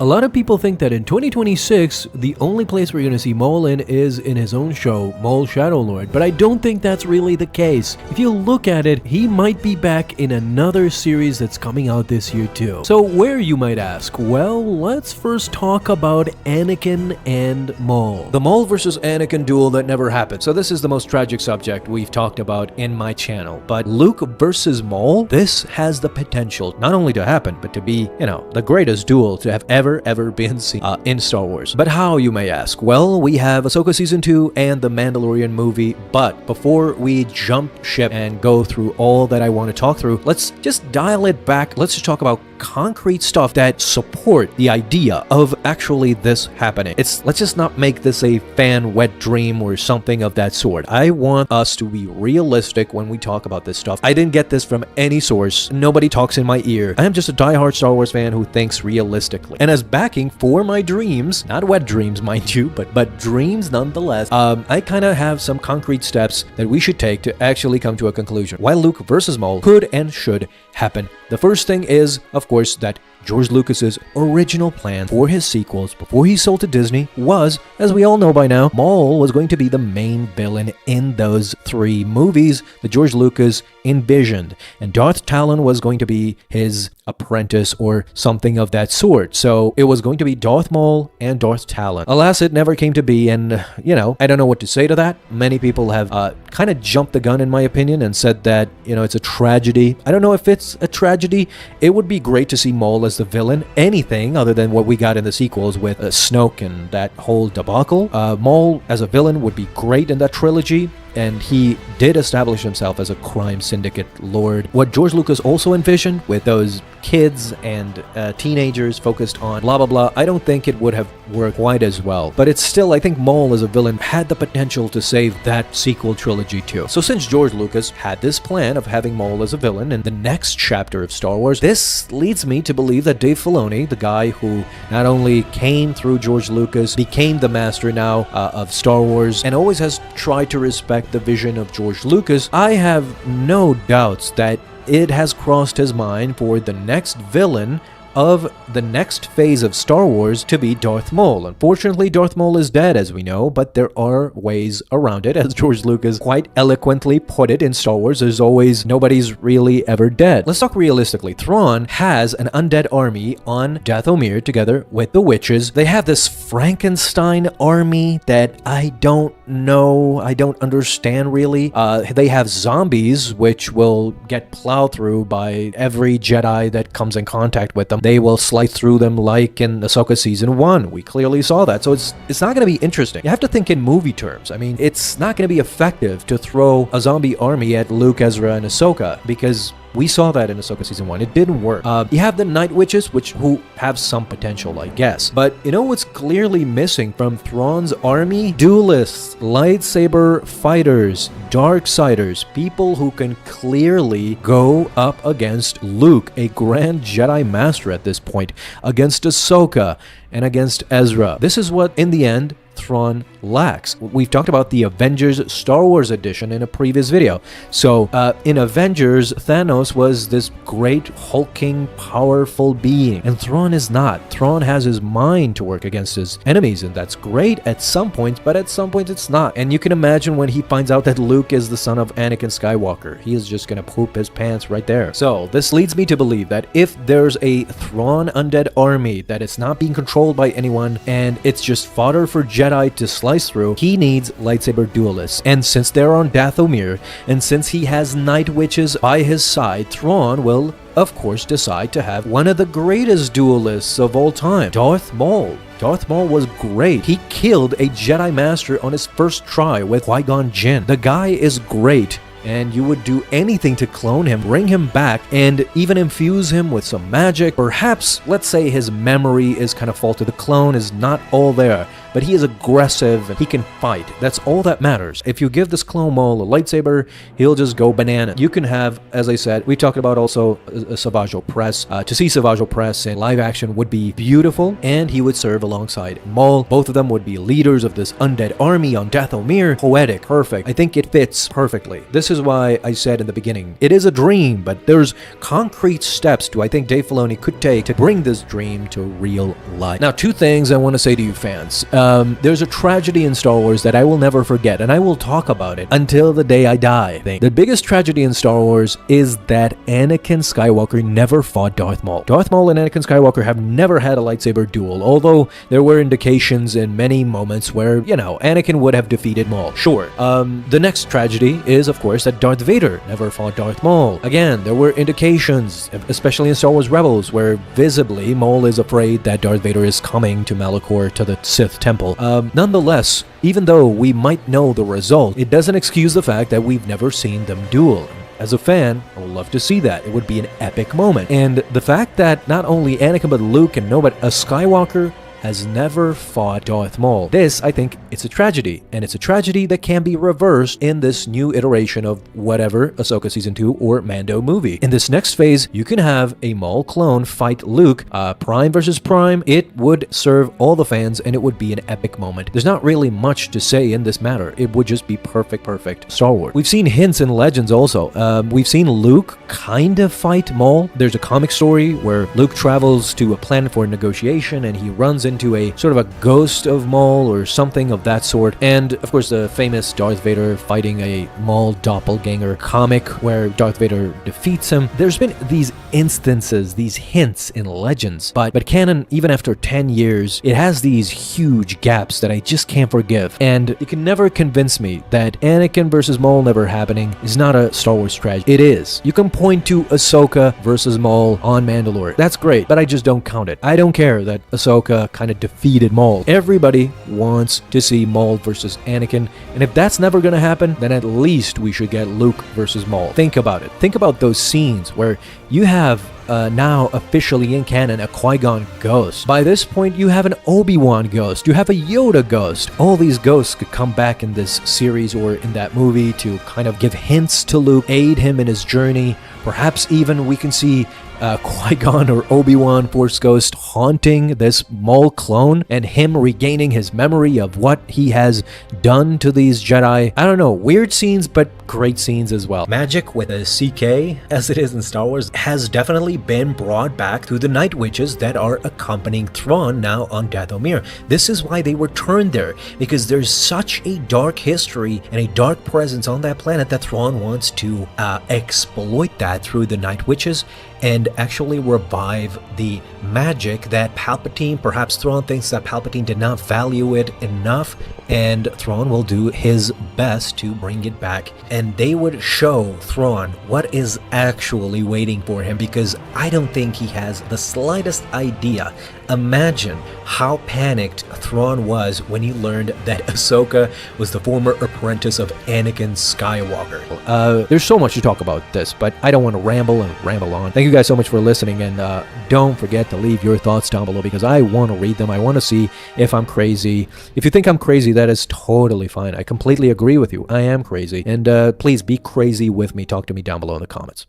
A lot of people think that in 2026, the only place we're going to see Maul in is in his own show, Maul Shadow Lord, but I don't think that's really the case. If you look at it, he might be back in another series that's coming out this year too. So where, you might ask? Well, let's first talk about Anakin and Maul. The Maul versus Anakin duel that never happened. So this is the most tragic subject we've talked about in my channel. But Luke versus Maul, this has the potential not only to happen, but to be, the greatest duel to have ever been seen in Star Wars. But how, you may ask? Well, we have Ahsoka Season 2 and The Mandalorian movie, but before we jump ship and go through all that I want to talk through, let's just dial it back. Let's just talk about concrete stuff that support the idea of actually this happening. Let's just not make this a fan wet dream or something of that sort. I want us to be realistic when we talk about this stuff. I didn't get this from any source. Nobody talks in my ear. I am just a diehard Star Wars fan who thinks realistically. And as backing for my dreams, not wet dreams, mind you, but dreams nonetheless, I kind of have some concrete steps that we should take to actually come to a conclusion. Why Luke versus Maul could and should happen. The first thing is, of course, that George Lucas's original plan for his sequels before he sold to Disney was, as we all know by now, Maul was going to be the main villain in those three movies that George Lucas envisioned, and Darth Talon was going to be his apprentice or something of that sort. So it was going to be Darth Maul and Darth Talon. Alas, it never came to be, and I don't know what to say to that. Many people have kind of jumped the gun in my opinion and said that it's a tragedy. I don't know if it's a tragedy. It would be great to see Maul as the villain. Anything other than what we got in the sequels with Snoke and that whole debacle. Maul as a villain would be great in that trilogy, and he did establish himself as a crime syndicate lord. What George Lucas also envisioned with those kids and teenagers focused on blah blah blah, I don't think it would have worked quite as well. But it's still, I think Maul as a villain had the potential to save that sequel trilogy too. So since George Lucas had this plan of having Maul as a villain in the next chapter of Star Wars, this leads me to believe that Dave Filoni, the guy who not only came through George Lucas, became the master now of Star Wars, and always has tried to respect the vision of George Lucas, I have no doubts that it has crossed his mind for the next villain of the next phase of Star Wars to be Darth Maul. Unfortunately, Darth Maul is dead, as we know, but there are ways around it. As George Lucas quite eloquently put it in Star Wars, there's always nobody's really ever dead. Let's talk realistically. Thrawn has an undead army on Dathomir together with the witches. They have this Frankenstein army that I don't know, I don't understand really. They have zombies which will get plowed through by every Jedi that comes in contact with them. They will slice through them like in Ahsoka Season 1. We clearly saw that. So it's not going to be interesting. You have to think in movie terms. I mean, it's not going to be effective to throw a zombie army at Luke, Ezra, and Ahsoka, because we saw that in Ahsoka Season 1. It didn't work. You have the Night Witches, who have some potential, I guess. But what's clearly missing from Thrawn's army? Duelists, lightsaber fighters, darksiders, people who can clearly go up against Luke, a Grand Jedi Master at this point, against Ahsoka, and against Ezra. This is what, in the end, Thrawn lacks. We've talked about the Avengers Star Wars edition in a previous video. So in Avengers, Thanos was this great, hulking, powerful being, and Thrawn is not. Thrawn has his mind to work against his enemies, and that's great at some points, but at some points it's not. And you can imagine when he finds out that Luke is the son of Anakin Skywalker, he is just gonna poop his pants right there. So this leads me to believe that if there's a Thrawn undead army that is not being controlled by anyone, and it's just fodder for Jedi to slice through, he needs lightsaber duelists. And since they're on Dathomir, and since he has Night Witches by his side, Thrawn will, of course, decide to have one of the greatest duelists of all time, Darth Maul. Darth Maul was great. He killed a Jedi Master on his first try with Qui-Gon Jinn. The guy is great, and you would do anything to clone him, bring him back, and even infuse him with some magic. Perhaps, let's say his memory is kind of faulty. The clone is not all there. but he is aggressive and he can fight. That's all that matters. If you give this clone Maul a lightsaber, he'll just go banana. You can have, as I said, we talked about also a Savage Opress. To see Savage Opress in live action would be beautiful, and he would serve alongside Maul. Both of them would be leaders of this undead army on Dathomir. Poetic, perfect. I think it fits perfectly. This is why I said in the beginning, it is a dream, but there's concrete steps I think Dave Filoni could take to bring this dream to real life. Now, two things I want to say to you fans. There's a tragedy in Star Wars that I will never forget, and I will talk about it until the day I die. The biggest tragedy in Star Wars is that Anakin Skywalker never fought Darth Maul. Darth Maul and Anakin Skywalker have never had a lightsaber duel, although there were indications in many moments where, Anakin would have defeated Maul. Sure. The next tragedy is, of course, that Darth Vader never fought Darth Maul. Again, there were indications, especially in Star Wars Rebels, where visibly Maul is afraid that Darth Vader is coming to Malachor, to the Sith Temple. Nonetheless, even though we might know the result, it doesn't excuse the fact that we've never seen them duel. As a fan, I would love to see that. It would be an epic moment. And the fact that not only Anakin but Luke and but a Skywalker has never fought Darth Maul. This, I think, it's a tragedy, and it's a tragedy that can be reversed in this new iteration of whatever Ahsoka Season 2 or Mando movie. In this next phase, you can have a Maul clone fight Luke, Prime versus Prime. It would serve all the fans, and it would be an epic moment. There's not really much to say in this matter. It would just be perfect Star Wars. We've seen hints in Legends also. We've seen Luke kind of fight Maul. There's a comic story where Luke travels to a planet for negotiation, and he runs into a sort of a ghost of Maul or something of that sort. And of course the famous Darth Vader fighting a Maul doppelganger comic where Darth Vader defeats him. There's been these instances, these hints in Legends, but canon, even after 10 years, it has these huge gaps that I just can't forgive. And you can never convince me that Anakin versus Maul never happening is not a Star Wars tragedy. It is. You can point to Ahsoka versus Maul on Mandalore. That's great, but I just don't count it. I don't care that Ahsoka kind of defeated Maul. Everybody wants to see Maul versus Anakin, and if that's never gonna happen, then at least we should get Luke versus Maul. Think about it. Think about those scenes where you have now officially in canon a Qui-Gon ghost. By this point, you have an Obi-Wan ghost. You have a Yoda ghost. All these ghosts could come back in this series or in that movie to kind of give hints to Luke, aid him in his journey. Perhaps even we can see Qui-Gon or Obi-Wan Force Ghost haunting this Maul clone and him regaining his memory of what he has done to these Jedi. I don't know, weird scenes, but great scenes as well. Magic with a CK, as it is in Star Wars, has definitely been brought back through the Night Witches that are accompanying Thrawn now on Dathomir. This is why they were turned there, because there's such a dark history and a dark presence on that planet that Thrawn wants to exploit that through the Night Witches and actually revive the magic that Palpatine, perhaps Thrawn thinks that Palpatine did not value it enough, and Thrawn will do his best to bring it back. And they would show Thrawn what is actually waiting for him, because I don't think he has the slightest idea. Imagine how panicked Thrawn was when he learned that Ahsoka was the former apprentice of Anakin Skywalker. There's so much to talk about this, but I don't want to ramble on. Thank you guys so much for listening, and don't forget to leave your thoughts down below, because I want to read them. I want to see if I'm crazy. If you think I'm crazy, that is totally fine. I completely agree with you. I am crazy. And please be crazy with me. Talk to me down below in the comments.